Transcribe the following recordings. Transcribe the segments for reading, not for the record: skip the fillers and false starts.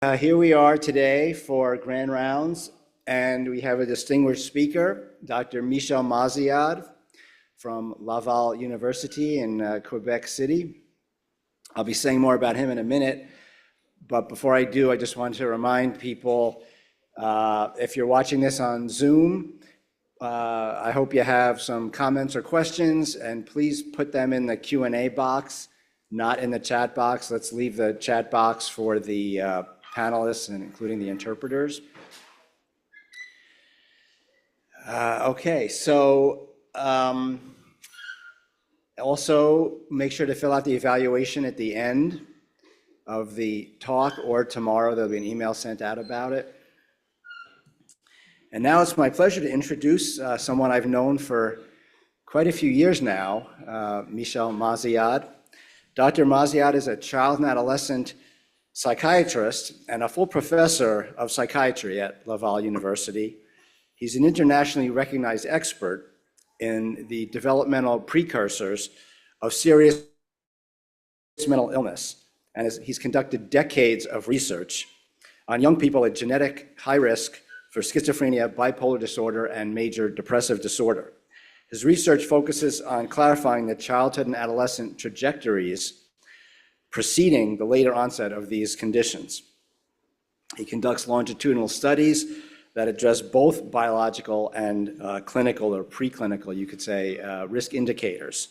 Here we are today for Grand Rounds, and we have a distinguished speaker, Dr. Michel Maziade from Laval University in Quebec City. I'll be saying more about him in a minute, but before I do, I just want to remind people, if you're watching this on Zoom, I hope you have some comments or questions, and please put them in the Q&A box, not in the chat box. Let's leave the chat box for the panelists and including the interpreters. Okay, so also make sure to fill out the evaluation at the end of the talk, or tomorrow there'll be an email sent out about it. And now it's my pleasure to introduce someone I've known for quite a few years now, Michel Maziade. Dr. Maziade is a child and adolescent psychiatrist and a full professor of psychiatry at Laval University. He's an internationally recognized expert in the developmental precursors of serious mental illness, and he's conducted decades of research on young people at genetic high risk for schizophrenia, bipolar disorder, and major depressive disorder. His research focuses on clarifying the childhood and adolescent trajectories preceding the later onset of these conditions. He conducts longitudinal studies that address both biological and clinical or preclinical, you could say, risk indicators.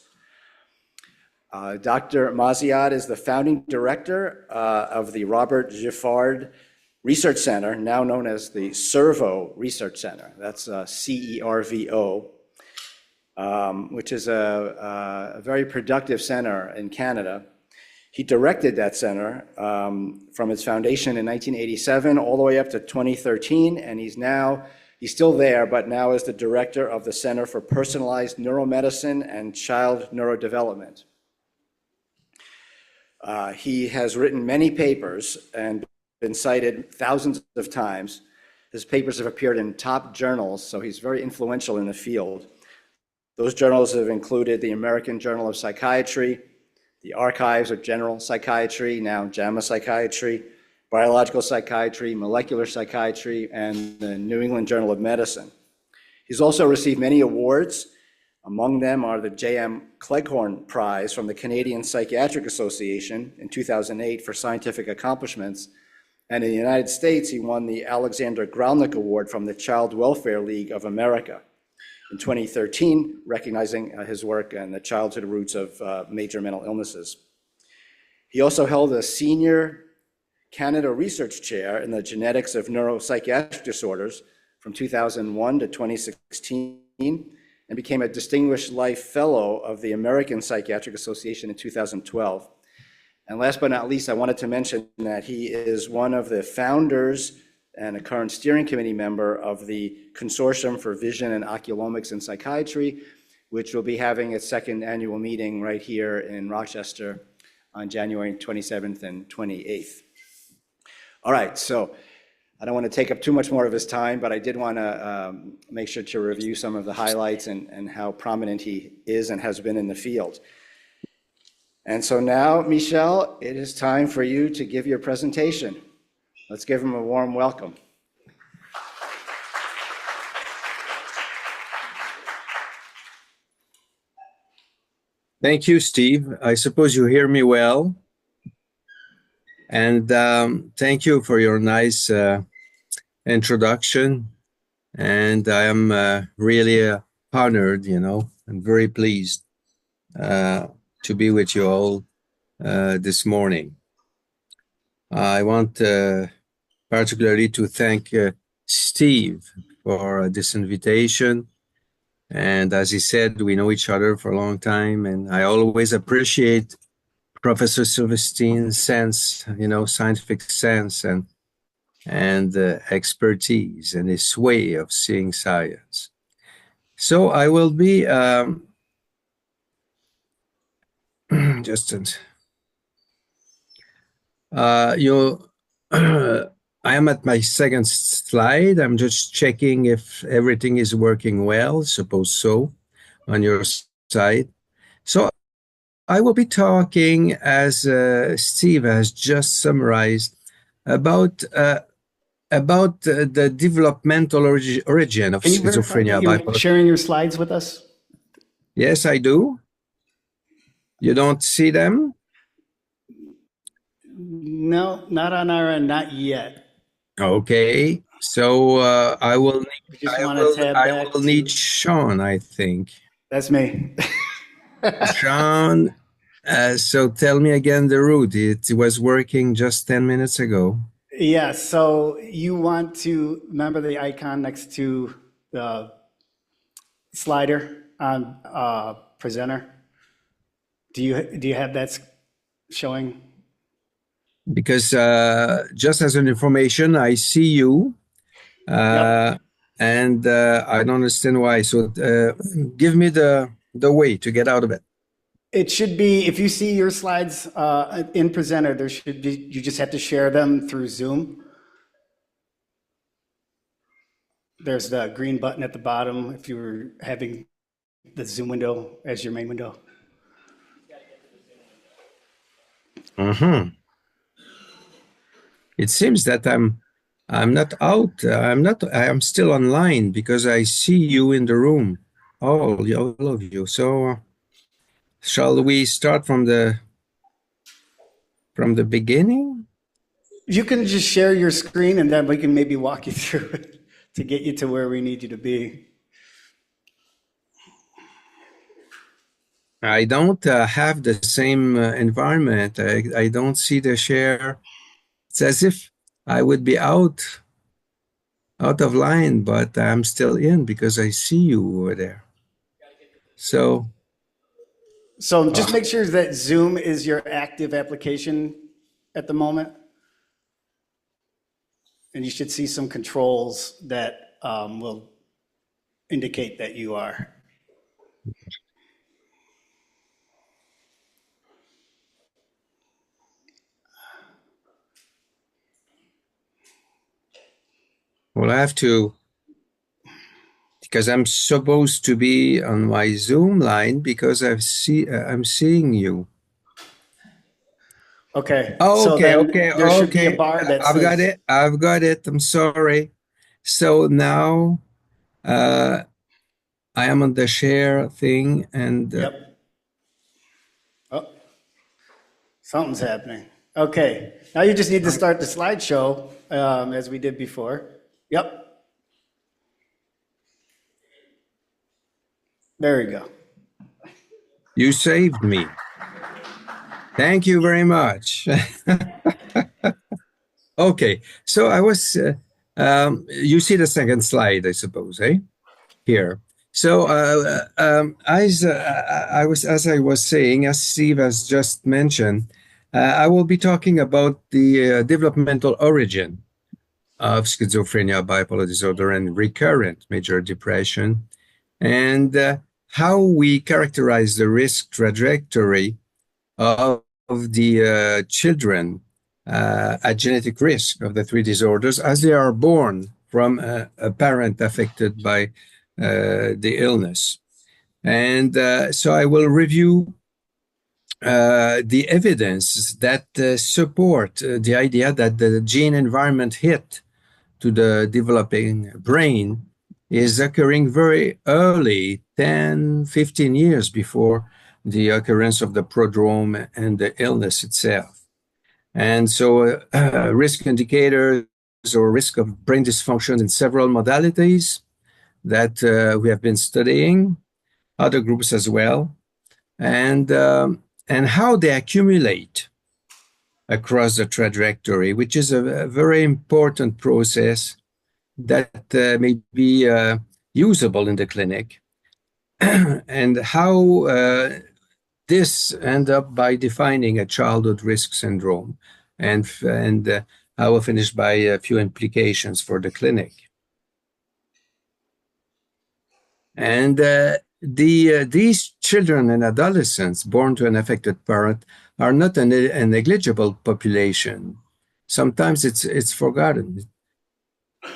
Dr. Maziade is the founding director of the Robert Giffard Research Center, now known as the Cervo Research Center. That's CERVO, which is a very productive center in Canada. He directed that center from its foundation in 1987 all the way up to 2013, and he's still there, but now is the director of the Center for Personalized Neuromedicine and Child Neurodevelopment. He has written many papers and been cited thousands of times. His papers have appeared in top journals, so he's very influential in the field. Those journals have included the American Journal of Psychiatry, the Archives of General Psychiatry, now JAMA Psychiatry, Biological Psychiatry, Molecular Psychiatry, and the New England Journal of Medicine. He's also received many awards. Among them are the J.M. Cleghorn Prize from the Canadian Psychiatric Association in 2008 for scientific accomplishments. And in the United States, he won the Alexander Gralnick Award from the Child Welfare League of America in 2013, recognizing his work and the childhood roots of major mental illnesses. He also held a senior Canada Research Chair in the genetics of neuropsychiatric disorders from 2001 to 2016, and became a Distinguished Life Fellow of the American Psychiatric Association in 2012. And last but not least, I wanted to mention that he is one of the founders and a current steering committee member of the Consortium for Vision and Oculomics in Psychiatry, which will be having its second annual meeting right here in Rochester on January 27th and 28th. All right, so I don't want to take up too much more of his time, but I did want to make sure to review some of the highlights and how prominent he is and has been in the field. And so now, Michel, it is time for you to give your presentation. Let's give him a warm welcome. Thank you, Steve. I suppose you hear me well. And thank you for your nice introduction. And I am really honored, and very pleased to be with you all this morning. I want particularly to thank Steve for this invitation. And as he said, we know each other for a long time, and I always appreciate Professor Silverstein's sense, scientific sense and expertise and his way of seeing science. So I will be I am at my second slide. I'm just checking if everything is working well. Suppose so on your side. So I will be talking, as Steve has just summarized, about the developmental origin of Can you verify schizophrenia that you're bipolar. sharing your slides with us? Yes, I do. You don't see them? No, not on our end, not yet. Okay. So I will You just want to tab back need to, Sean, I think. that's me. Sean, so tell me again the route. It was working just 10 minutes ago. Yeah, so you want to remember the icon next to the slider on presenter? Do you have that showing? Because just as an information, I see you, Yep. and I don't understand why. So give me the way to get out of it. It should be, if you see your slides in presenter, there should be, you just have to share them through Zoom. There's the green button at the bottom if you were having the Zoom window as your main window. Mm-hmm. It seems that I'm not out. I am still online because I see you in the room, all of you. So shall we start from the beginning? You can just share your screen and then we can maybe walk you through it to get you to where we need you to be. I don't have the same environment. I don't see the share. It's as if I would be out of line, but I'm still in because I see you over there. So just make sure that Zoom is your active application at the moment. And you should see some controls that will indicate that you are. well, I have to, because I'm supposed to be on my Zoom line because I'm seeing you. Okay. Oh, so okay, then okay, there should be a okay. bar that I've got says, it. I've got it. I'm sorry. So now I am on the share thing, and yep. Oh, something's happening. Okay. Now you just need to start the slideshow as we did before. Yep. There you go. you saved me. Thank you very much. Okay, so I was. You see the second slide, I suppose, eh? Here. So as I was saying, as Steve has just mentioned, I will be talking about the developmental origin of schizophrenia, bipolar disorder, and recurrent major depression, and how we characterize the risk trajectory of the children at genetic risk of the three disorders as they are born from a parent affected by the illness. And so I will review the evidence that support the idea that the gene environment hit to the developing brain is occurring very early, 10, 15 years before the occurrence of the prodrome and the illness itself. And so risk indicators or risk of brain dysfunction in several modalities that we have been studying, other groups as well, and how they accumulate across the trajectory, which is a very important process that may be usable in the clinic, and how this end up by defining a childhood risk syndrome, and I will finish by a few implications for the clinic. And these children and adolescents born to an affected parent are not a negligible population. Sometimes it's forgotten.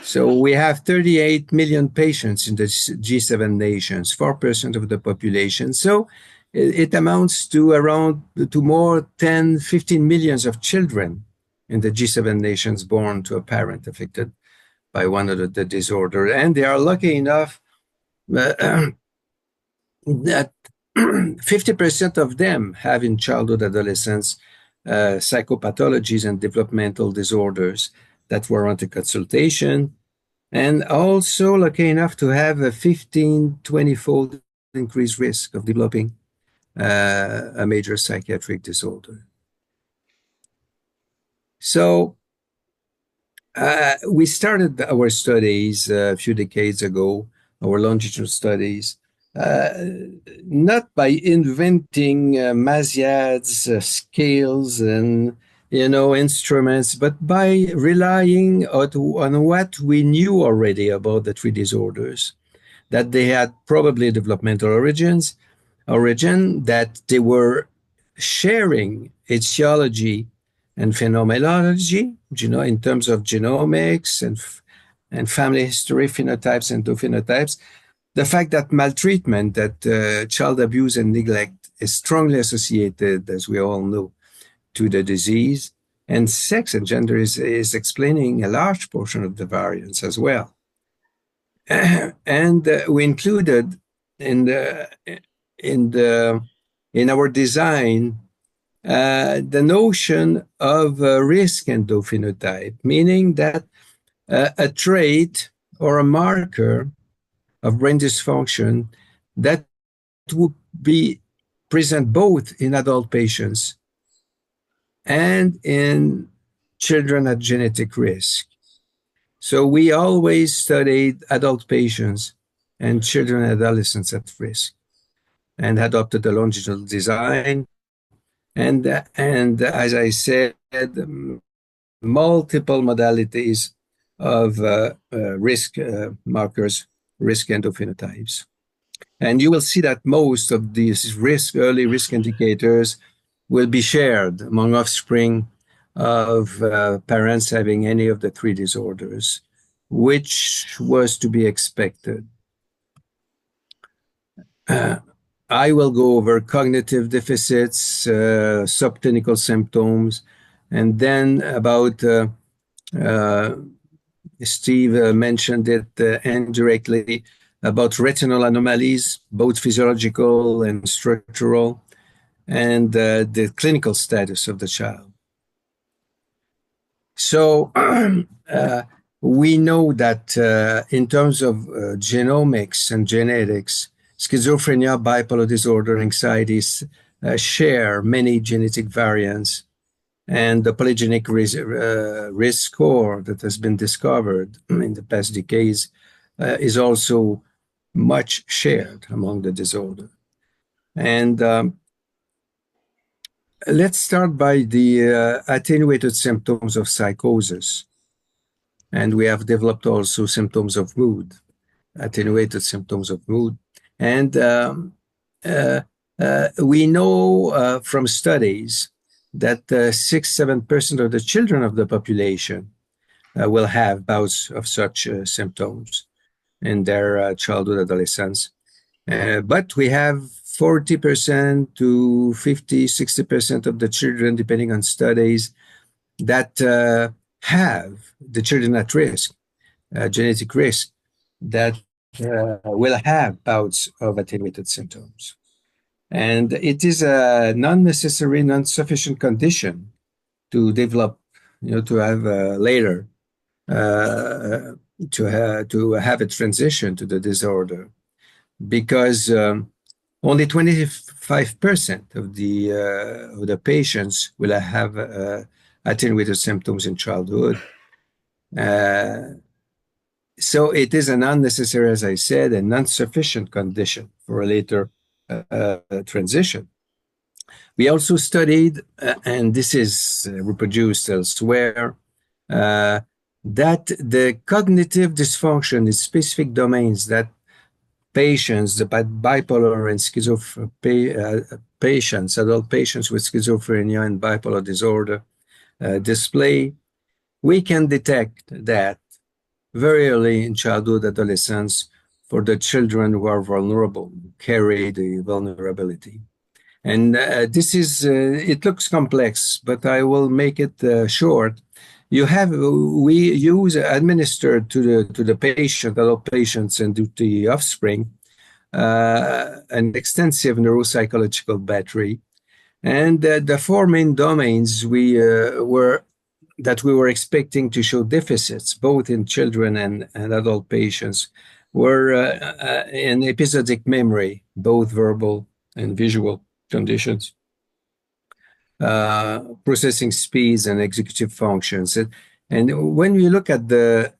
So we have 38 million patients in the G7 nations, 4% of the population. So it amounts to more 10, 15 millions of children in the G7 nations born to a parent affected by one of the disorder. And they are lucky enough that 50% of them have in childhood, adolescence, psychopathologies and developmental disorders that warrant a consultation, and also lucky enough to have a 15-20-fold increased risk of developing a major psychiatric disorder. So we started our studies a few decades ago, our longitudinal studies, not by inventing Maziade's scales and instruments, but by relying on what we knew already about the three disorders, that they had probably developmental origin, that they were sharing etiology and phenomenology, in terms of genomics and family history, phenotypes and endophenotypes. The fact that maltreatment, that child abuse and neglect is strongly associated, as we all know, to the disease, and sex and gender is explaining a large portion of the variance as well. And we included in our design the notion of risk endophenotype, meaning that a trait or a marker of brain dysfunction that would be present both in adult patients and in children at genetic risk. So we always studied adult patients and children and adolescents at risk and adopted a longitudinal design. And as I said, multiple modalities of risk markers, risk endophenotypes. And you will see that most of these early risk indicators will be shared among offspring of parents having any of the three disorders, which was to be expected. I will go over cognitive deficits, subclinical symptoms, and then about, Steve mentioned it indirectly, about retinal anomalies, both physiological and structural, and the clinical status of the child. So we know that in terms of genomics and genetics, schizophrenia, bipolar disorder, anxieties share many genetic variants, and the polygenic risk score that has been discovered in the past decades is also much shared among the disorder. And let's start by the attenuated symptoms of psychosis. And we have developed also symptoms of mood, attenuated symptoms of mood. And we know from studies that 6-7% of the children of the population will have bouts of such symptoms in their childhood, adolescence. But we have 40% to 50-60% of the children, depending on studies, that have the children at risk, genetic risk, that will have bouts of attenuated symptoms. And it is a non-necessary, non-sufficient condition to develop, to have later, to have a transition to the disorder, because only 25% of the patients will have attenuated symptoms in childhood. So it is an unnecessary, as I said, and non-sufficient condition for a later transition. We also studied, and this is reproduced elsewhere, that the cognitive dysfunction in specific domains that patients, the bipolar and schizophrenia patients, adult patients with schizophrenia and bipolar disorder display, we can detect that very early in childhood, adolescence, for the children who are vulnerable, carry the vulnerability. And this is, it looks complex, but I will make it short. We use administered to the patient, adult patients, and to the offspring, an extensive neuropsychological battery. And the four main domains that we were expecting to show deficits, both in children and adult patients, were in episodic memory, both verbal and visual conditions, processing speeds and executive functions. And when we look at the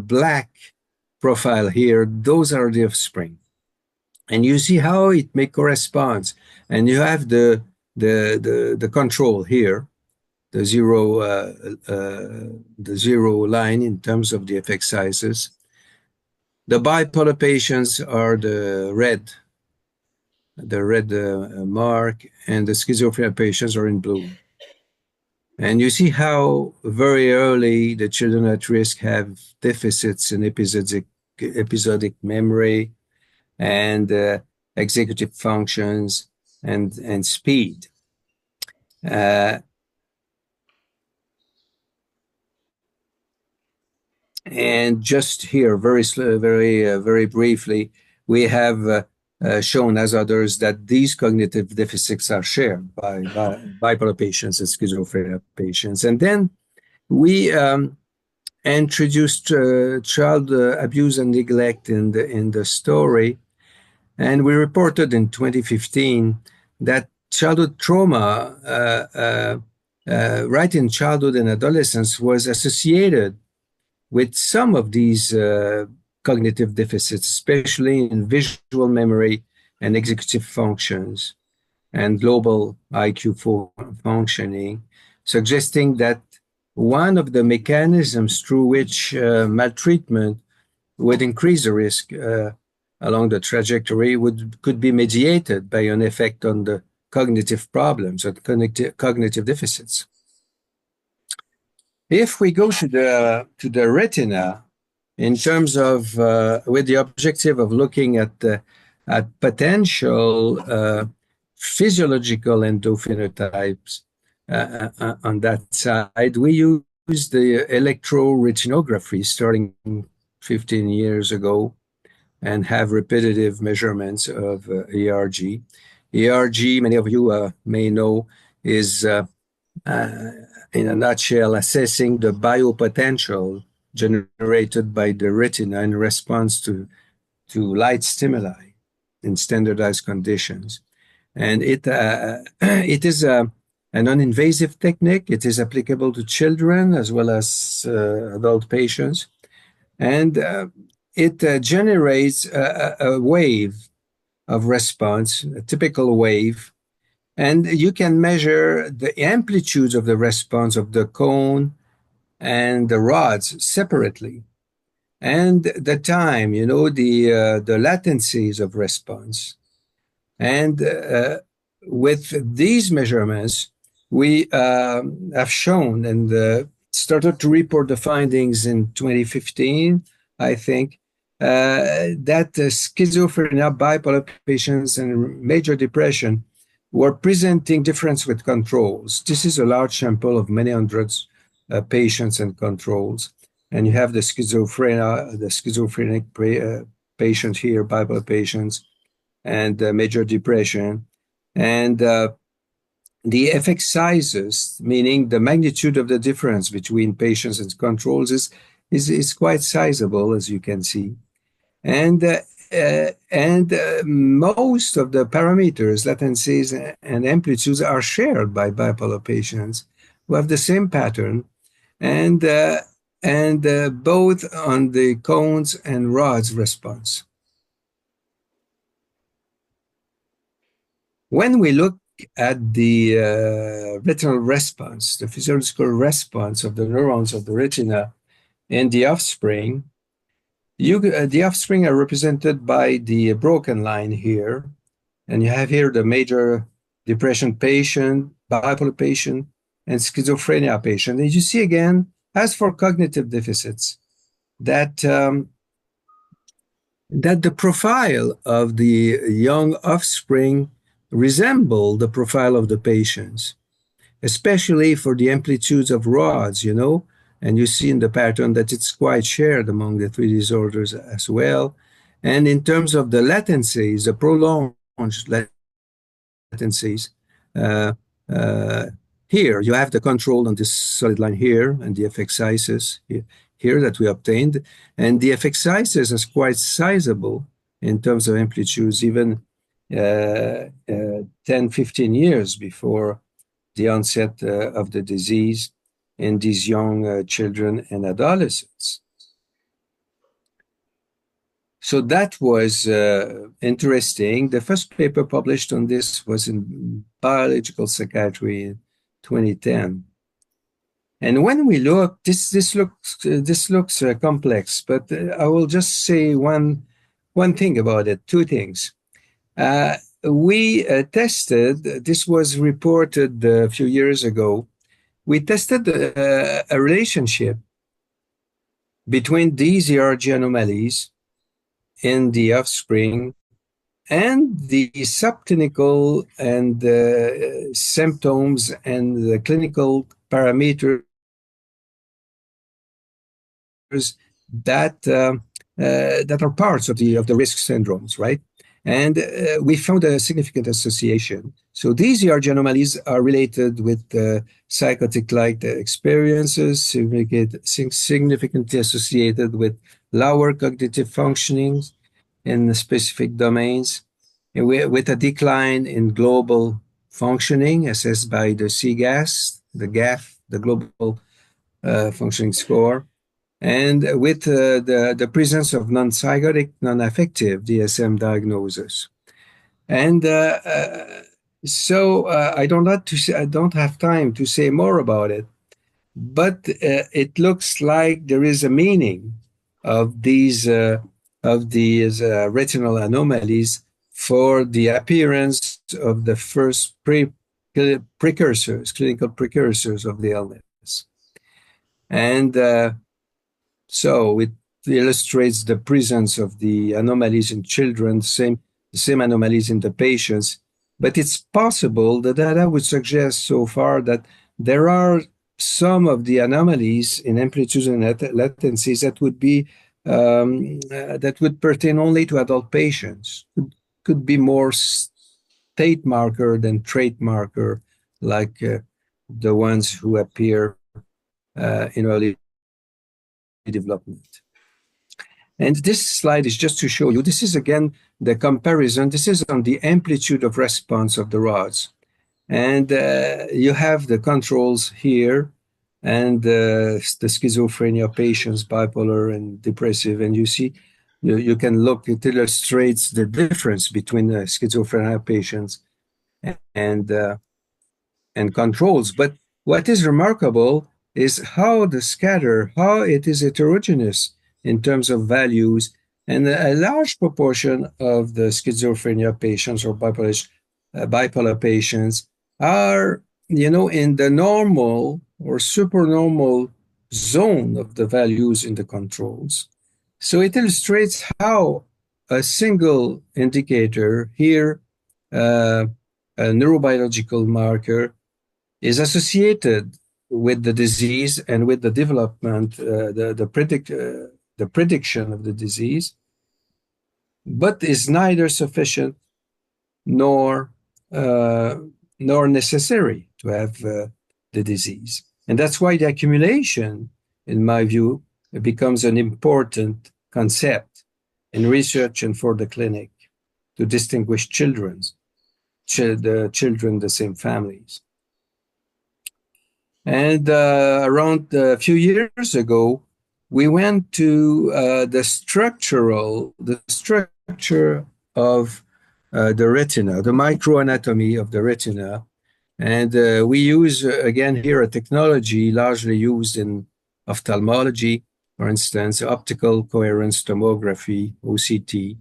black profile here, those are the offspring. And you see how it may correspond. And you have the control here, the zero line in terms of the effect sizes. The bipolar patients are the red mark, and the schizophrenia patients are in blue. And you see how very early the children at risk have deficits in episodic memory and executive functions and speed. And just here, very briefly, we have shown, as others, that these cognitive deficits are shared by bipolar patients and schizophrenia patients. And then we introduced child abuse and neglect in the story, and we reported in 2015 that childhood trauma, right in childhood and adolescence, was associated with some of these cognitive deficits, especially in visual memory and executive functions and global IQ functioning, suggesting that one of the mechanisms through which maltreatment would increase the risk along the trajectory could be mediated by an effect on the cognitive problems or cognitive deficits. If we go to the retina, in terms of with the objective of looking at potential physiological endophenotypes on that side, we use the electroretinography starting 15 years ago and have repetitive measurements of ERG. ERG, many of you may know, is in a nutshell, assessing the biopotential generated by the retina in response to light stimuli in standardized conditions. And it is a non-invasive technique. It is applicable to children as well as adult patients. And it generates a wave of response, a typical wave. And you can measure the amplitudes of the response of the cone and the rods separately. And the time, the latencies of response. And with these measurements, we have shown and started to report the findings in 2015, I think, that schizophrenia, bipolar patients, and major depression were presenting difference with controls. This is a large sample of many hundreds patients and controls. And you have the schizophrenic patient here, bipolar patients, and major depression. And the effect sizes, meaning the magnitude of the difference between patients and controls, is quite sizable, as you can see. And most of the parameters, latencies and amplitudes, are shared by bipolar patients who have the same pattern, and both on the cones and rods response. When we look at the retinal response, the physiological response of the neurons of the retina in the offspring, the offspring are represented by the broken line here. And you have here the major depression patient, bipolar patient, and schizophrenia patient. And you see again, as for cognitive deficits, that the profile of the young offspring resemble the profile of the patients, especially for the amplitudes of rods, you know, and you see in the pattern that it's quite shared among the three disorders as well. And in terms of the latencies, the prolonged latencies, uh, uh, here you have the control on this solid line here and the effect sizes here that we obtained. And the effect sizes is quite sizable in terms of amplitudes, even 10, 15 years before the onset of the disease in these young children and adolescents. So that was interesting. The first paper published on this was in Biological Psychiatry in 2010. And when we look, this looks complex, but I will just say one thing about it, two things. We tested, this was reported a few years ago, we tested a relationship between these ERG anomalies in the offspring and the subclinical and symptoms and the clinical parameters that are parts of the risk syndromes, right? And we found a significant association. So these ERG anomalies are related with psychotic-like experiences, significantly associated with lower cognitive functionings in the specific domains, and with a decline in global functioning assessed by the CGAS, the GAF, the Global Functioning Score, and with the presence of non-psychotic, non-affective DSM diagnosis. And so I don't have time to say more about it, but it looks like there is a meaning of these retinal anomalies for the appearance of the first precursors, clinical precursors of the illness. And so it illustrates the presence of the anomalies in children, the same anomalies in the patients. But it's possible, the data would suggest so far that there are some of the anomalies in amplitudes and latencies that would be that would pertain only to adult patients. Could be more state marker than trait marker, like the ones who appear in early development. And this slide is just to show you, this is again the comparison. This is on the amplitude of response of the rods. And you have the controls here and the schizophrenia patients, bipolar and depressive. And you see, you can look, it illustrates the difference between the schizophrenia patients and controls. But what is remarkable is how the scatter, how it is heterogeneous in terms of values, and a large proportion of the schizophrenia patients or bipolar patients are, in the normal or supernormal zone of the values in the controls. So it illustrates how a single indicator here, a neurobiological marker, is associated with the disease and with the development, the prediction of the disease, but is neither sufficient nor necessary to have the disease. And that's why the accumulation, in my view, becomes an important concept in research and for the clinic to distinguish the children, the same families. And around a few years ago, we went to the structure of the retina, the microanatomy of the retina. And we use, again, here a technology largely used in ophthalmology, for instance, optical coherence tomography, OCT.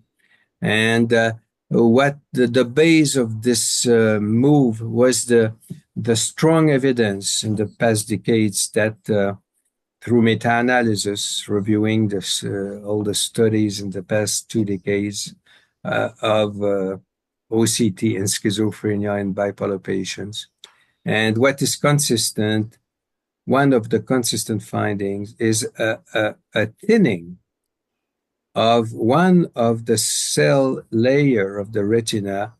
And what the base of this move was the strong evidence in the past decades that through meta-analysis, reviewing all the studies in the past 2 decades of OCT and schizophrenia in bipolar patients. And what is consistent, one of the consistent findings is a thinning of one of the cell layer of the retina,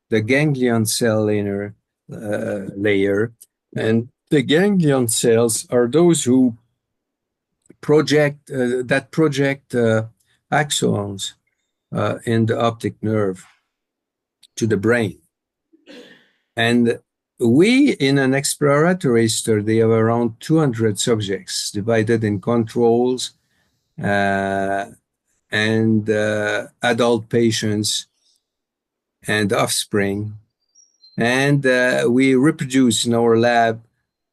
the ganglion cell layer. And the ganglion cells are those who project axons in the optic nerve to the brain. And we, in an exploratory study of around 200 subjects, divided in controls and adult patients and offspring, and we reproduced in our lab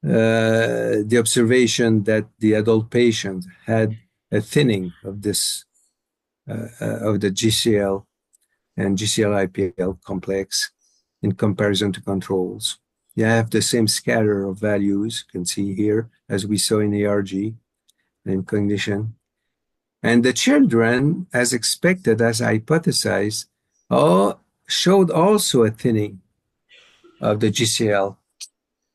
the observation that the adult patient had a thinning of this of the GCL and GCL-IPL complex in comparison to controls. You have the same scatter of values, you can see here, as we saw in ERG and cognition. And the children, as expected, as hypothesized, showed also a thinning of the GCL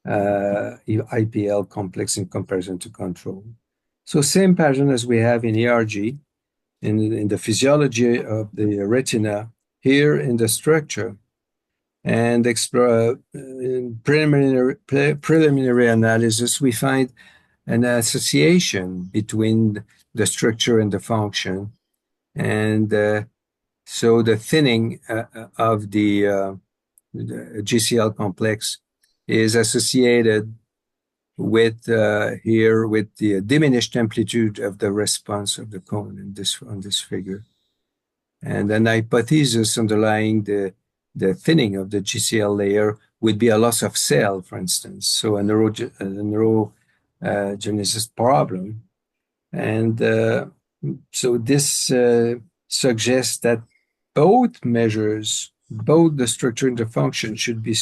IPL complex in comparison to control. So same pattern as we have in ERG, in the physiology of the retina, here in the structure. And in preliminary analysis, we find an association between the structure and the function. And so the thinning of the GCL complex is associated with here with the diminished amplitude of the response of the cone on this figure. And an hypothesis underlying the thinning of the GCL layer would be a loss of cell, for instance, so a neurogenesis problem. And so this suggests that both measures, both the structure and the function, should be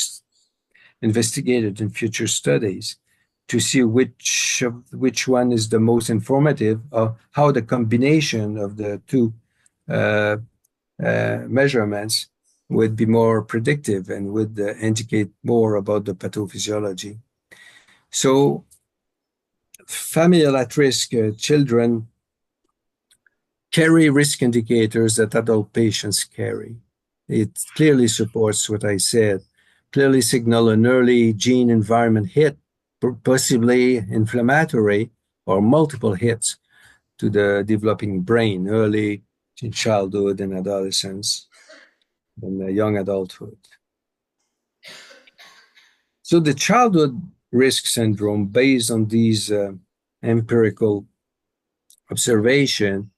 investigated in future studies to see which one is the most informative, of how the combination of the two measurements would be more predictive and would indicate more about the pathophysiology. So familial at-risk children carry risk indicators that adult patients carry. It clearly supports what I said, clearly signal an early gene environment hit, possibly inflammatory or multiple hits to the developing brain early in childhood and adolescence and young adulthood. So the childhood risk syndrome, based on these empirical observation,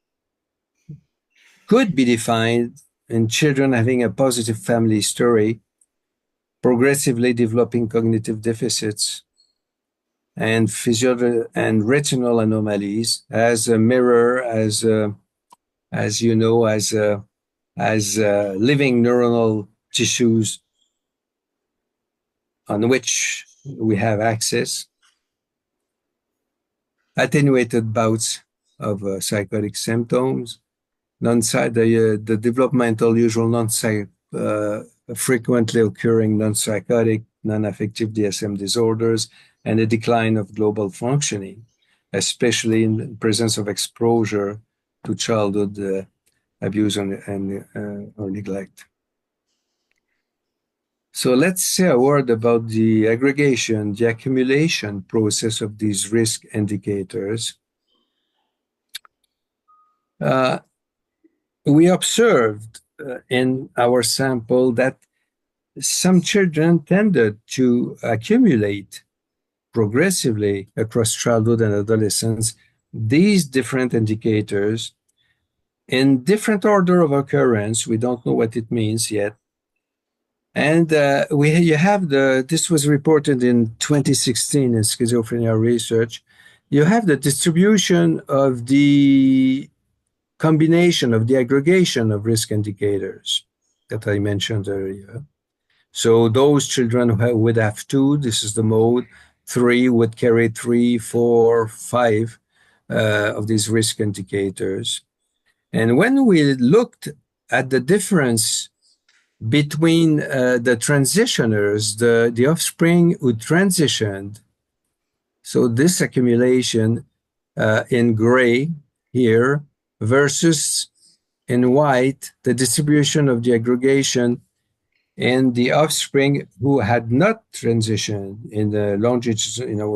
could be defined in children having a positive family history, progressively developing cognitive deficits, and physiological and retinal anomalies as a mirror, as you know, as living neuronal tissues on which we have access, attenuated bouts of psychotic symptoms, the developmental usual frequently occurring non-psychotic, non-affective DSM disorders, and a decline of global functioning, especially in the presence of exposure to childhood abuse or neglect. So let's say a word about the aggregation, the accumulation process of these risk indicators. We observed in our sample that some children tended to accumulate progressively across childhood and adolescence these different indicators in different order of occurrence. We don't know what it means yet. And this was reported in 2016 in schizophrenia research. You have the distribution of the combination of the aggregation of risk indicators that I mentioned earlier. So those children who would have 2, this is the mode, 3 would carry 3, 4, 5 of these risk indicators. And when we looked at the difference between the transitioners, the offspring who transitioned. So this accumulation in gray here versus in white, the distribution of the aggregation in the offspring who had not transitioned in our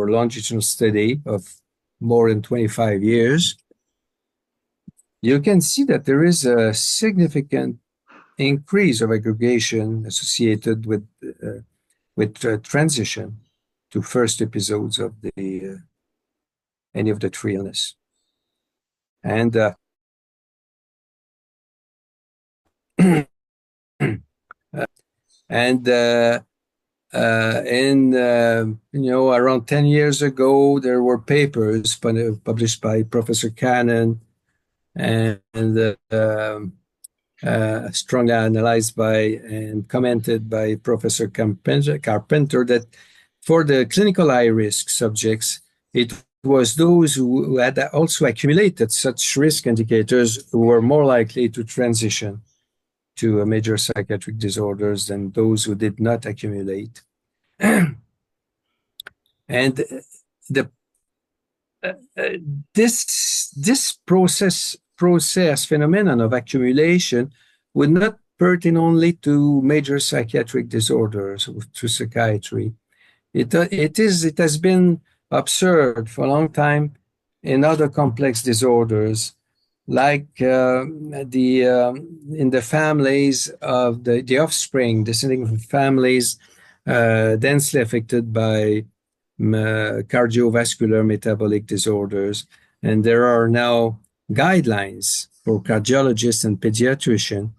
longitudinal study of more than 25 years. You can see that there is a significant increase of aggregation associated with transition to first episodes of any of the three illness. And around 10 years ago, there were papers published by Professor Cannon and strongly analyzed by and commented by Professor Carpenter that for the clinical high-risk subjects, it was those who had also accumulated such risk indicators who were more likely to transition to major psychiatric disorders than those who did not accumulate. And this process phenomenon of accumulation would not pertain only to major psychiatric disorders to psychiatry. It has been observed for a long time in other complex disorders, like in the families of the offspring descending from families densely affected by cardiovascular metabolic disorders. And there are now guidelines for cardiologists and pediatricians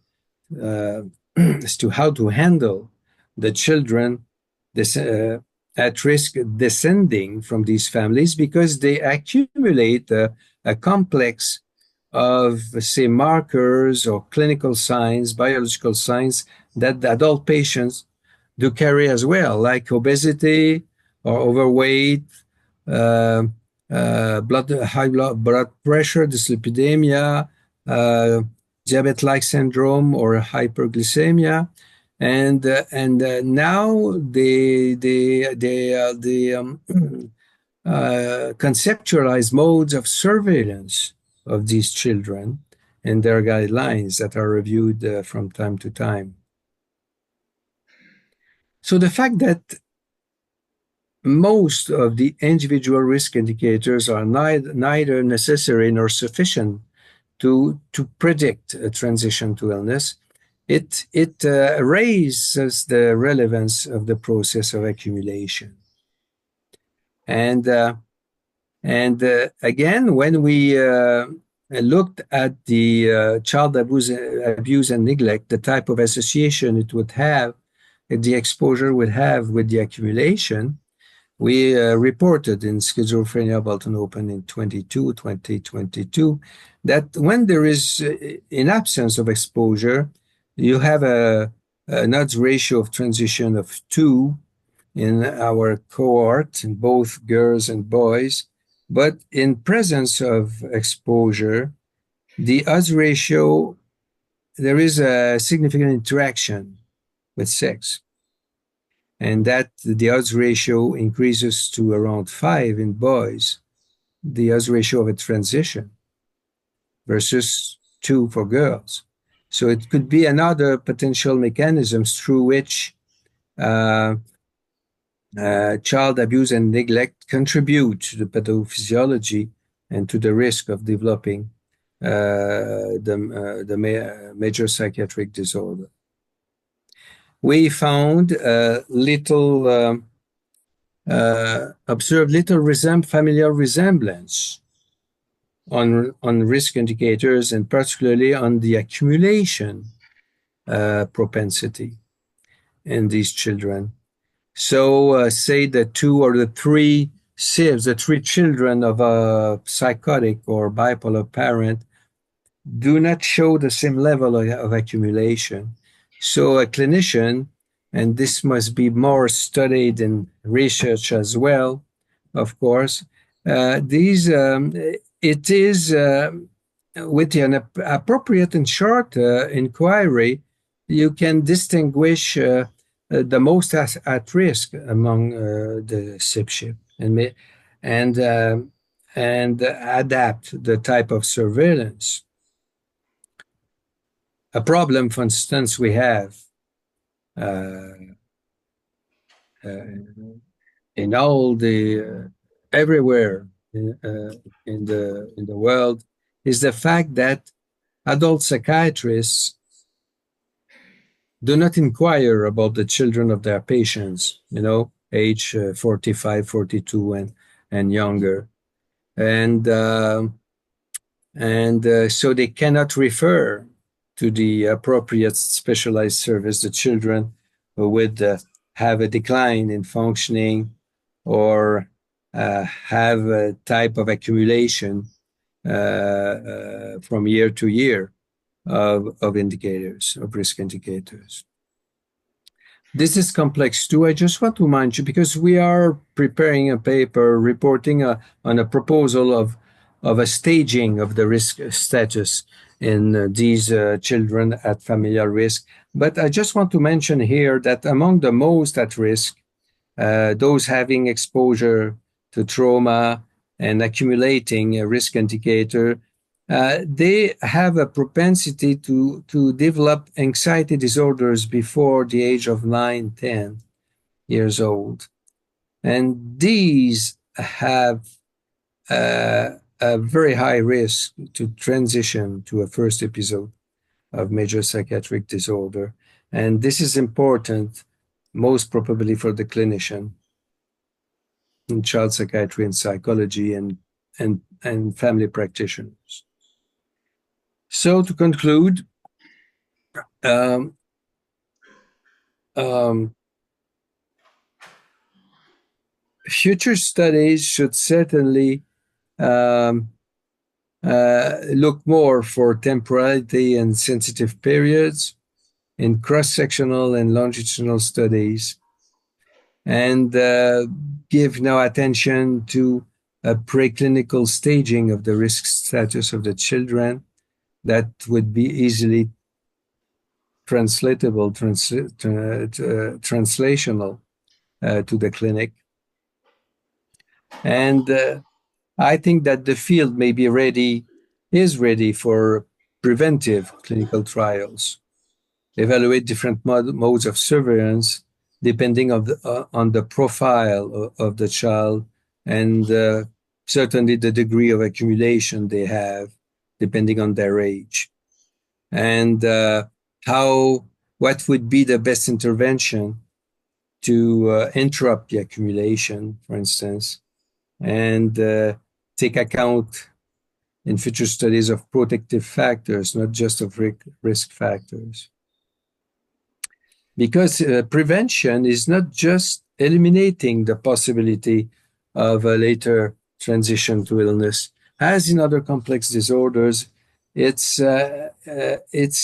as to how to handle the children at risk descending from these families, because they accumulate a complex of, say, markers or clinical signs, biological signs that the adult patients do carry as well, like obesity or overweight, high blood pressure, dyslipidemia, diabetic syndrome, or hyperglycemia. And now they conceptualize modes of surveillance of these children and their guidelines that are reviewed from time to time. So the fact that most of the individual risk indicators are neither necessary nor sufficient to predict a transition to illness, it raises the relevance of the process of accumulation. And again, when we looked at the child abuse and neglect, the type of association it would have, the exposure would have with the accumulation, we reported in Schizophrenia Bolton Open in 2022 that when there is in absence of exposure, you have an odds ratio of transition of 2 in our cohort, in both girls and boys. But in presence of exposure, the odds ratio, there is a significant interaction with sex. And that the odds ratio increases to around 5 in boys, the odds ratio of a transition, versus 2 for girls. So it could be another potential mechanisms through which child abuse and neglect contribute to the pathophysiology and to the risk of developing the major psychiatric disorder. We found observed little familial resemblance on risk indicators, and particularly on the accumulation propensity in these children. So say the 2 or the 3 sibs, the 3 children of a psychotic or bipolar parent do not show the same level of accumulation. So a clinician, and this must be more studied in research as well, of course, it is with an appropriate and short inquiry, you can distinguish the most at risk among the SIPship and adapt the type of surveillance. A problem, for instance, we have in all the everywhere in the world is the fact that adult psychiatrists do not inquire about the children of their patients, age 45, 42 and younger. So they cannot refer to the appropriate specialized service the children who would have a decline in functioning or have a type of accumulation from year to year of indicators, of risk indicators. This is complex too. I just want to remind you, because we are preparing a paper reporting on a proposal of a staging of the risk status in these children at familial risk. But I just want to mention here that among the most at risk, those having exposure to trauma and accumulating a risk indicator, they have a propensity to develop anxiety disorders before the age of 9, 10 years old. And these have a very high risk to transition to a first episode of major psychiatric disorder. And this is important, most probably for the clinician in child psychiatry and psychology and family practitioners. So to conclude, future studies should certainly look more for temporality and sensitive periods in cross-sectional and longitudinal studies, and give no attention to a preclinical staging of the risk status of the children that would be easily translatable, translational to the clinic. And I think that the field is ready for preventive clinical trials, evaluate different modes of surveillance depending on the profile of the child and certainly the degree of accumulation they have depending on their age. And what would be the best intervention to interrupt the accumulation, for instance, and take account in future studies of protective factors, not just of risk factors. Because prevention is not just eliminating the possibility of a later transition to illness. As in other complex disorders, it's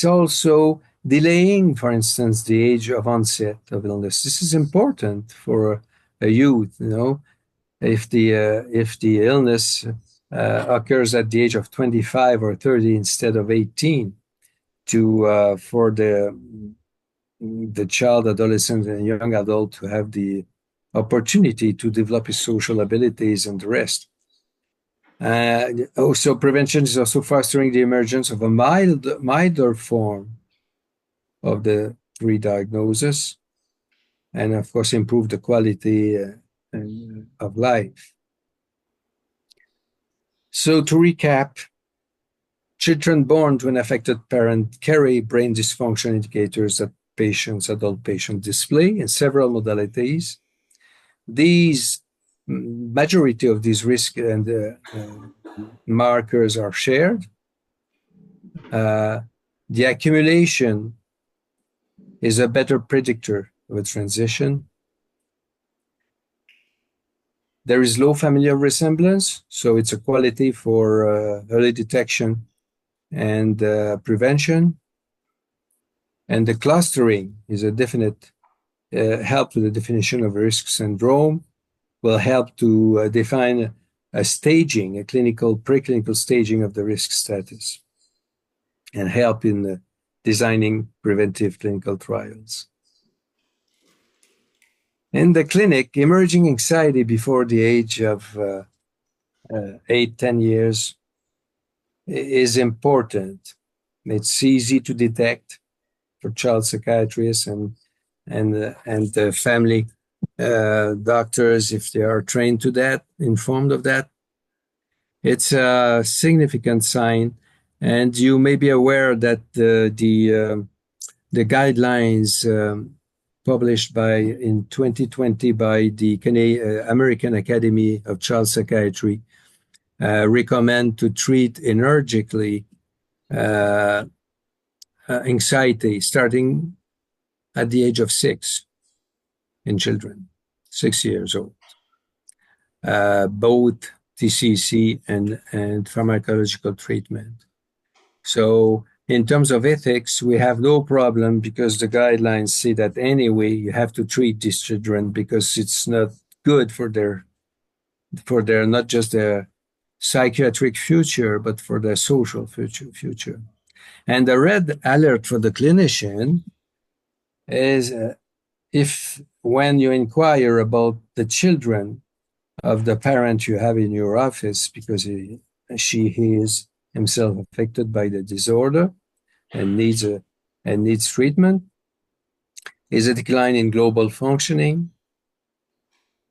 also delaying, for instance, the age of onset of illness. This is important for a youth, if the illness occurs at the age of 25 or 30 instead of 18, for the child, adolescent, and young adult to have the opportunity to develop his social abilities and the rest. Also, prevention is also fostering the emergence of a milder form of the re-diagnosis, and of course improve the quality of life. So to recap, children born to an affected parent carry brain dysfunction indicators that adult patients display in several modalities. Majority of these risk and markers are shared. The accumulation is a better predictor of a transition. There is low familial resemblance, so it's a quality for early detection and prevention. And the clustering is a definite help to the definition of risk syndrome, will help to define a preclinical staging of the risk status, and help in designing preventive clinical trials. In the clinic, emerging anxiety before the age of 8, 10 years is important. It's easy to detect for child psychiatrists and family doctors, if they are trained to that, informed of that. It's a significant sign, and you may be aware that the guidelines published in 2020 by the American Academy of Child Psychiatry recommend to treat energically anxiety starting at the age of 6 in children, 6 years old, both TCC and pharmacological treatment. So in terms of ethics, we have no problem because the guidelines say that anyway, you have to treat these children because it's not good for their not just their psychiatric future, but for their social future. And the red alert for the clinician is if when you inquire about the children of the parent you have in your office because he is himself affected by the disorder and needs treatment, is a decline in global functioning,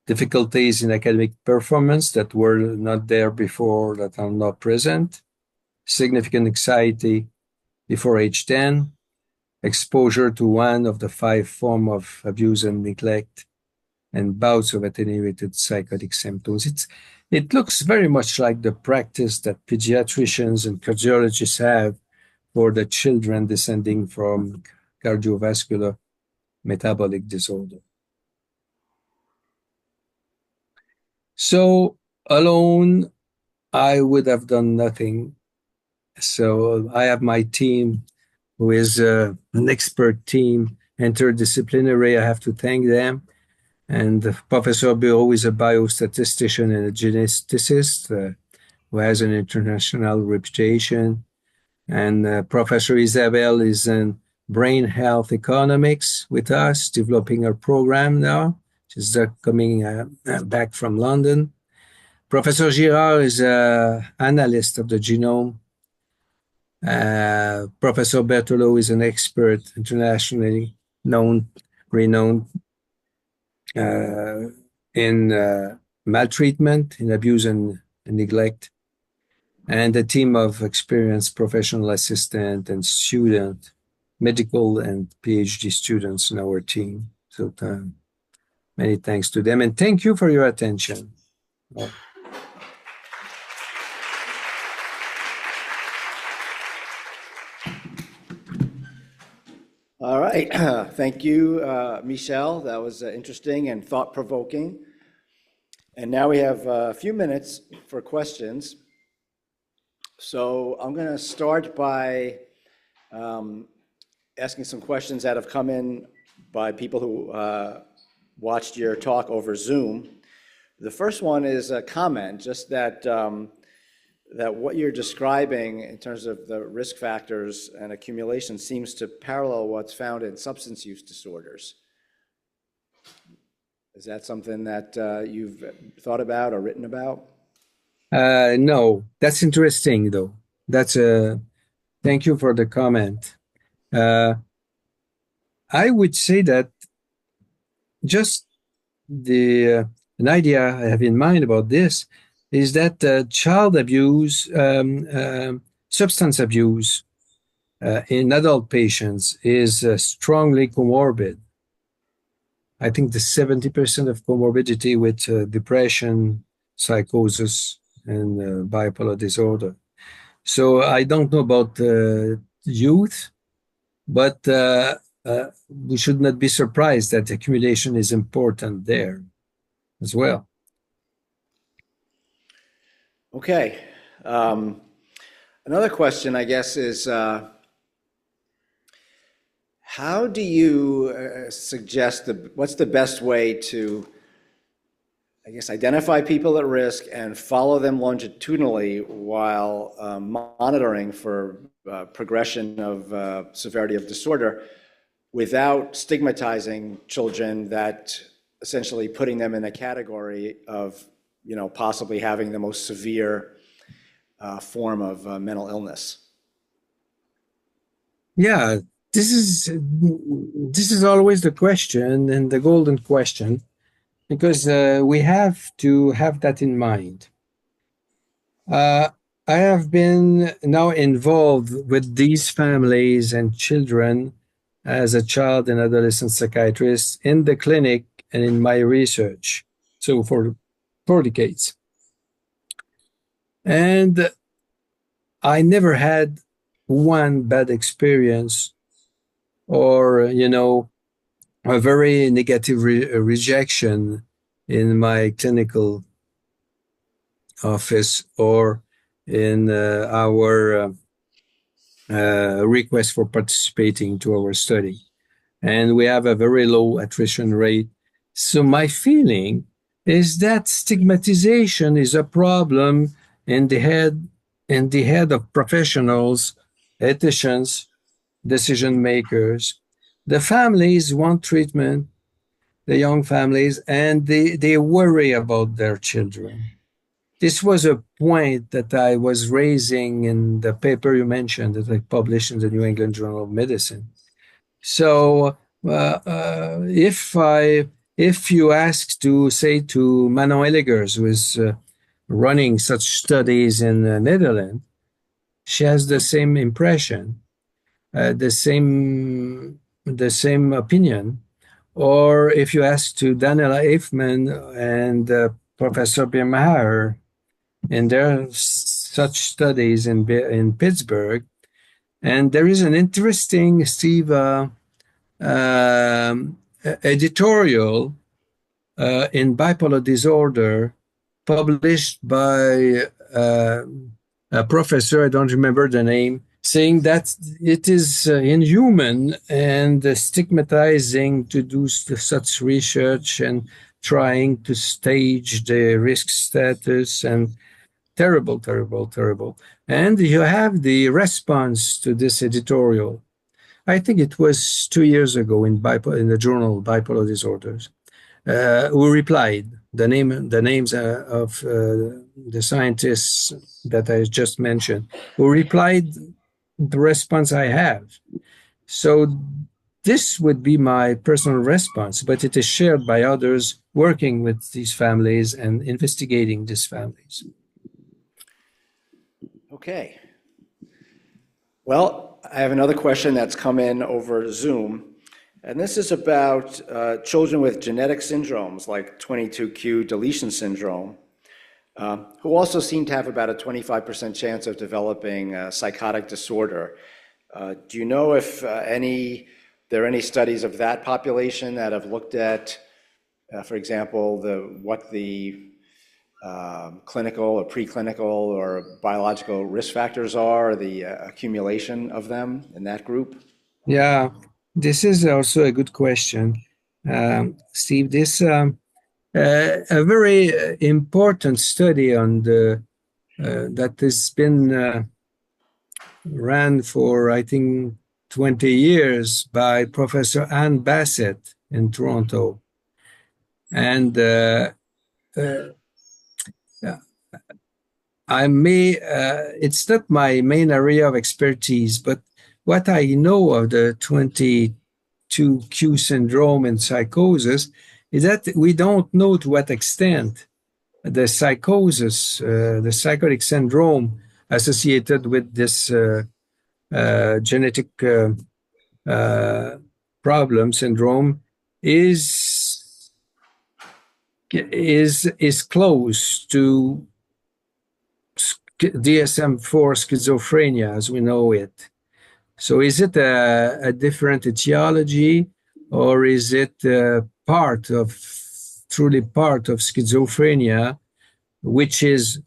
difficulties in academic performance that were not there before that are not present, significant anxiety before age 10, exposure to one of the 5 forms of abuse and neglect, and bouts of attenuated psychotic symptoms. It looks very much like the practice that pediatricians and cardiologists have for the children descending from cardiovascular metabolic disorder. So alone, I would have done nothing. So I have my team, who is an expert team, interdisciplinary. I have to thank them. And Professor Bureau is a biostatistician and a geneticist who has an international reputation. And Professor Isabel is in brain health economics with us, developing our program now. She's coming back from London. Professor Girard is an analyst of the genome. Professor Berthelot is an expert, internationally renowned in maltreatment, in abuse and neglect, and a team of experienced professional assistant and student, medical and PhD students in our team. So many thanks to them, and thank you for your attention. All right. Thank you, Michel. That was interesting and thought-provoking. And now we have a few minutes for questions. So I'm going to start by asking some questions that have come in by people who watched your talk over Zoom. The first one is a comment, just that that what you're describing in terms of the risk factors and accumulation seems to parallel what's found in substance use disorders. Is that something that you've thought about or written about? No, that's interesting though. Thank you for the comment. I would say that just an idea I have in mind about this is that child abuse, substance abuse in adult patients is strongly comorbid. I think the 70% of comorbidity with depression, psychosis, and bipolar disorder. So I don't know about youth, but we should not be surprised that accumulation is important there as well. Okay. Another question, I guess, is how do you suggest what's the best way to I guess, identify people at risk and follow them longitudinally while monitoring for progression of severity of disorder without stigmatizing children, that essentially putting them in a category of, possibly having the most severe form of mental illness. Yeah, this is always the question and the golden question, because we have to have that in mind. I have been now involved with these families and children as a child and adolescent psychiatrist in the clinic and in my research, so for 4 decades. And I never had one bad experience or, a very negative rejection in my clinical office or in our request for participating to our study. And we have a very low attrition rate. So my feeling is that stigmatization is a problem in the head of professionals, ethicians, decision makers. The families want treatment, the young families, and they worry about their children. This was a point that I was raising in the paper you mentioned that I published in the New England Journal of Medicine. So if you ask to say to Manon Ellegers, who is running such studies in the Netherlands, she has the same impression, the same opinion. Or if you ask to Daniela Eifman and Professor Birmacher, and there are such studies in Pittsburgh, and there is an interesting, Steve, editorial in Bipolar Disorder published by a professor, I don't remember the name, saying that it is inhuman and stigmatizing to do such research and trying to stage the risk status, and terrible, terrible, terrible. And you have the response to this editorial. I think it was 2 years ago in the journal Bipolar Disorders, who replied, the names of the scientists that I just mentioned, who replied the response I have. So this would be my personal response, but it is shared by others working with these families and investigating these families. Okay. Well, I have another question that's come in over Zoom, and this is about children with genetic syndromes like 22q deletion syndrome, who also seem to have about a 25% chance of developing a psychotic disorder. Do you know if there are any studies of that population that have looked at, for example, what the clinical or preclinical or biological risk factors are, the accumulation of them in that group? Yeah, this is also a good question, Steve. This a very important study on that has been ran for, I think, 20 years by Professor Anne Bassett in Toronto. And it's not my main area of expertise, but what I know of the 22q syndrome and psychosis is that we don't know to what extent the psychosis, the psychotic syndrome associated with this genetic problem syndrome is close to DSM-4 schizophrenia as we know it. So is it a different etiology, or is it truly part of schizophrenia, which is,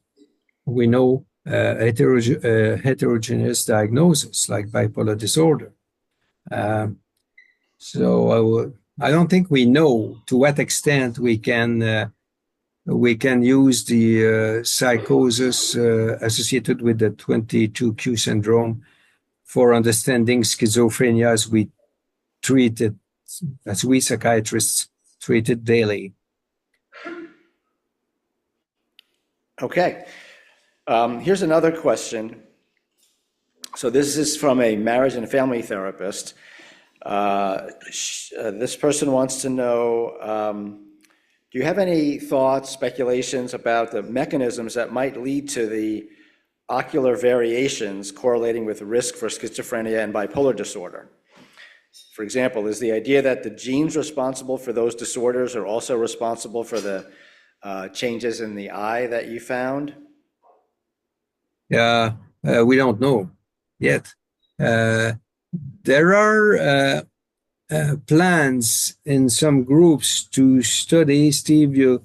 we know, heterogeneous diagnosis like bipolar disorder? So I don't think we know to what extent we can we can use the psychosis associated with the 22q syndrome for understanding schizophrenia as we treat it, as we psychiatrists treat it daily. Okay. Here's another question. So this is from a marriage and family therapist. This person wants to know, do you have any thoughts, speculations about the mechanisms that might lead to the ocular variations correlating with risk for schizophrenia and bipolar disorder? For example, is the idea that the genes responsible for those disorders are also responsible for the changes in the eye that you found? Yeah, we don't know yet. There are plans in some groups to study. Steve, you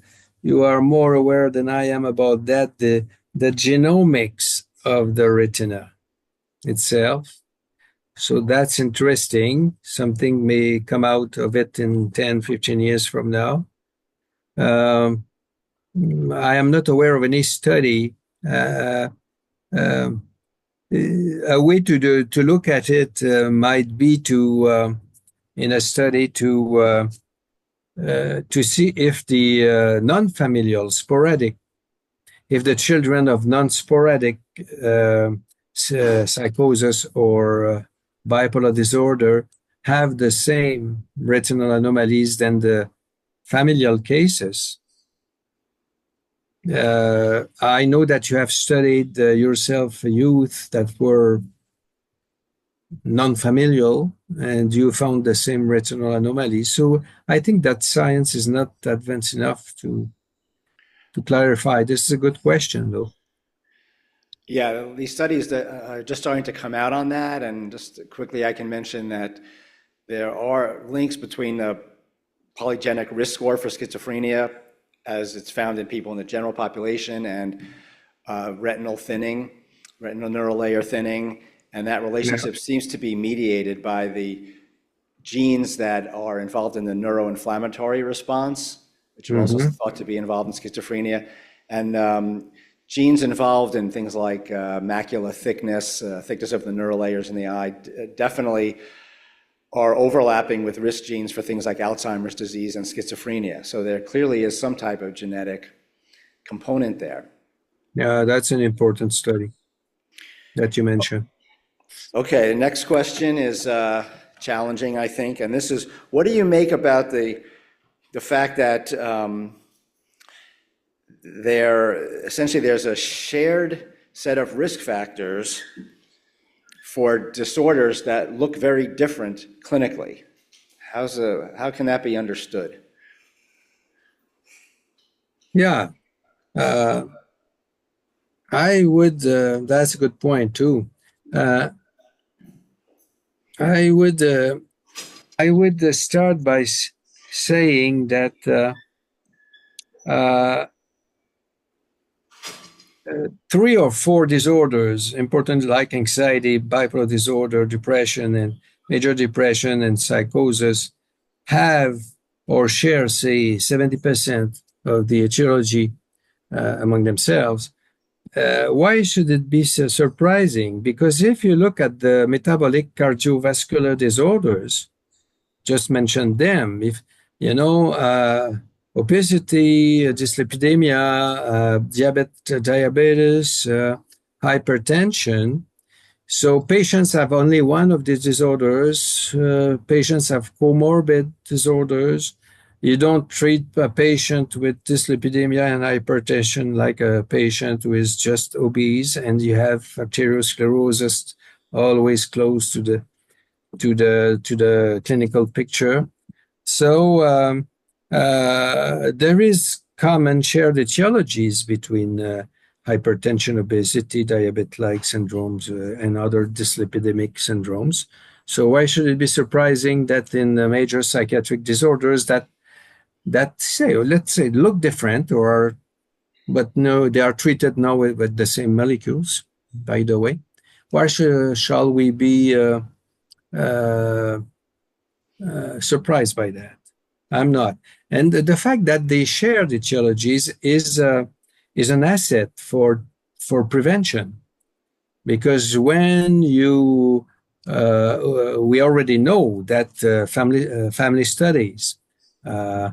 are more aware than I am about that, the genomics of the retina itself. So that's interesting. Something may come out of it in 10, 15 years from now. I am not aware of any study. A way to look at it might be to in a study to see if the non-familial sporadic, if the children of non-sporadic psychosis or bipolar disorder have the same retinal anomalies than the familial cases. I know that you have studied yourself youth that were non-familial and you found the same retinal anomalies. So I think that science is not advanced enough to clarify. This is a good question, though. Yeah, these studies that are just starting to come out on that, and just quickly I can mention that there are links between the polygenic risk score for schizophrenia as it's found in people in the general population and retinal thinning, retinal neural layer thinning, and that relationship seems to be mediated by the genes that are involved in the neuroinflammatory response, which are also thought to be involved in schizophrenia, and genes involved in things like macula thickness, thickness of the neural layers in the eye, definitely are overlapping with risk genes for things like Alzheimer's disease and schizophrenia. So there clearly is some type of genetic component there. Yeah, that's an important study that you mentioned. Okay, the next question is challenging, I think, and this is, what do you make about the fact that there's a shared set of risk factors for disorders that look very different clinically? How can that be understood? Yeah, I would. That's a good point too. I would start by saying that 3 or 4 disorders, important like anxiety, bipolar disorder, depression, and major depression and psychosis, have or share, say, 70% of the etiology among themselves. Why should it be so surprising? Because if you look at the metabolic cardiovascular disorders, just mentioned them, if you know, obesity, dyslipidemia, diabetes, hypertension. So patients have only one of these disorders. Patients have comorbid disorders. You don't treat a patient with dyslipidemia and hypertension like a patient who is just obese, and you have arteriosclerosis always close to the clinical picture. So there is common shared etiologies between hypertension, obesity, diabetic disease syndromes, and other dyslipidemic syndromes. So why should it be surprising that in major psychiatric disorders that say, let's say, look different, but no, they are treated now with the same molecules, by the way? Why shall we be surprised by that? I'm not. And the fact that they share the etiologies is an asset for prevention, because when you we already know that family studies uh,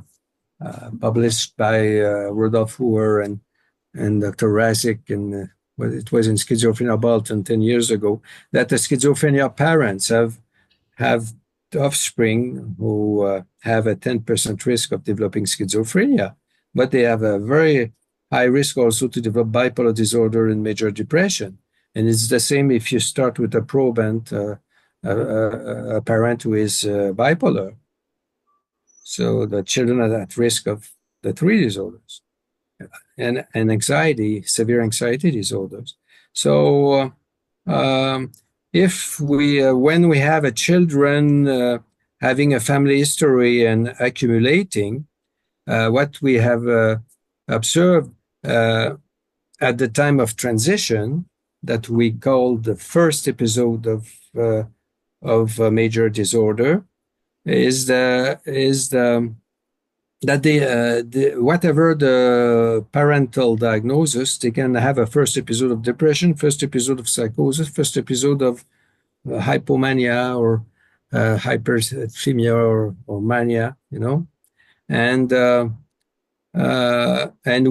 published by Rudolf Huer and Dr. Razik, and well, it was in Schizophrenia Bulletin 10 years ago, that the schizophrenia parents have offspring who have a 10% risk of developing schizophrenia, but they have a very high risk also to develop bipolar disorder and major depression. And it's the same if you start with a proband, a parent who is bipolar. So the children are at risk of the three disorders and anxiety, severe anxiety disorders. So if we, when we have a children having a family history and accumulating, what we have observed at the time of transition, that we call the first episode of a major disorder, is that whatever the parental diagnosis, they can have a first episode of depression, first episode of psychosis, first episode of hypomania or hyperthymia or mania, you know, and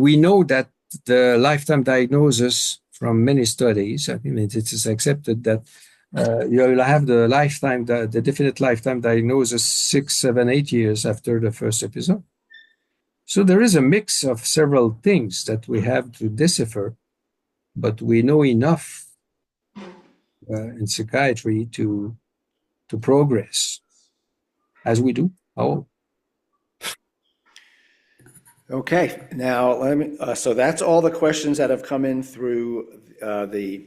we know that the lifetime diagnosis from many studies, I mean, it is accepted that you'll have the lifetime, the definite lifetime diagnosis 6, 7, 8 years after the first episode. So there is a mix of several things that we have to decipher, but we know enough in psychiatry to progress as we do. Oh, Okay, now let me, so that's all the questions that have come in through the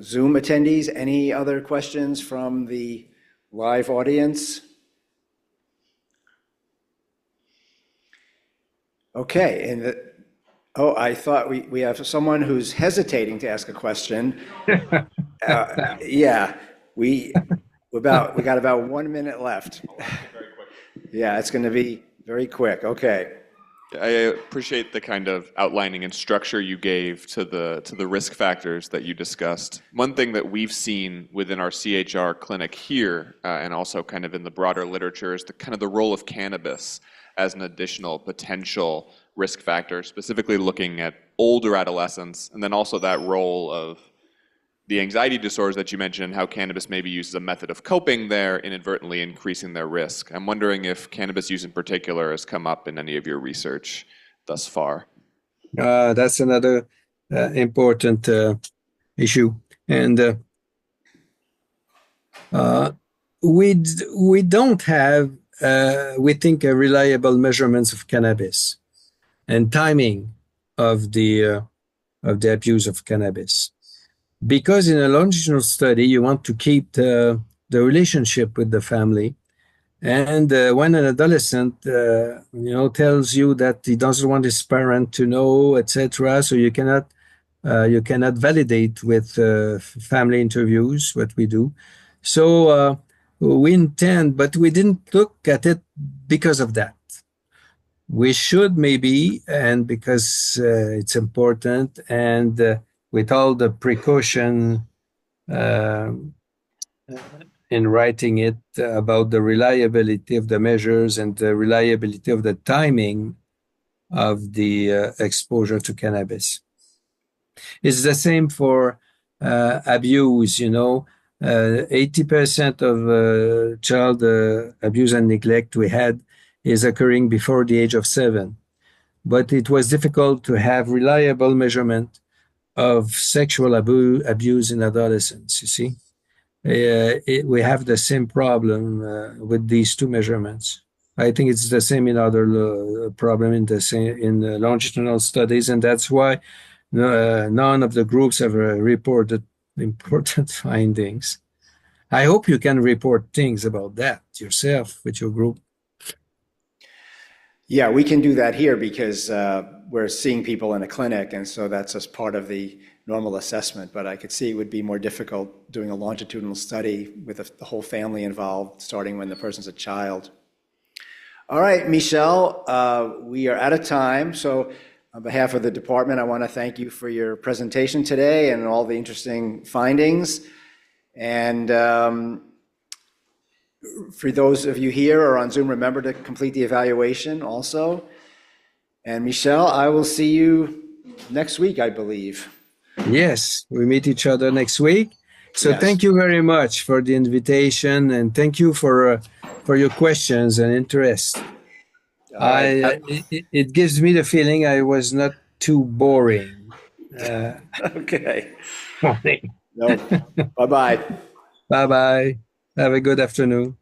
Zoom attendees. Any other questions from the live audience? Okay, and oh, I thought we have someone who's hesitating to ask a question. Yeah, we got about 1 minute left. Yeah, it's going to be very quick. Okay. I appreciate the kind of outlining and structure you gave to the risk factors that you discussed. One thing that we've seen within our CHR clinic here, and also kind of in the broader literature, is the role of cannabis as an additional potential risk factor, specifically looking at older adolescents, and then also that role of the anxiety disorders that you mentioned, and how cannabis may be used as a method of coping there, inadvertently increasing their risk. I'm wondering if cannabis use in particular has come up in any of your research thus far. That's another important issue. And we don't have, we think, reliable measurements of cannabis and timing of the abuse of cannabis. Because in a longitudinal study, you want to keep the relationship with the family. And when an adolescent, tells you that he doesn't want his parent to know, etc., so you cannot validate with family interviews what we do. So we intend, but we didn't look at it because of that. We should maybe, and because it's important, and with all the precaution in writing it about the reliability of the measures and the reliability of the timing of the exposure to cannabis. It's the same for abuse, 80% of child abuse and neglect we had is occurring before the age of 7. But it was difficult to have reliable measurement of sexual abuse in adolescents, you see. We have the same problem with these two measurements. I think it's the same in other problem in longitudinal studies, and that's why none of the groups have reported important findings. I hope you can report things about that yourself with your group. Yeah, we can do that here because we're seeing people in a clinic, and so that's just part of the normal assessment. But I could see it would be more difficult doing a longitudinal study with the whole family involved, starting when the person's a child. All right, Michel, we are out of time. So on behalf of the department, I want to thank you for your presentation today and all the interesting findings. And for those of you here or on Zoom, remember to complete the evaluation also. And Michel, I will see you next week, I believe. Yes, we meet each other next week. So Yes. thank you very much for the invitation, and thank you for your questions and interest. right. It gives me the feeling I was not too boring. Okay. No. Bye-bye. Bye bye. Have a good afternoon.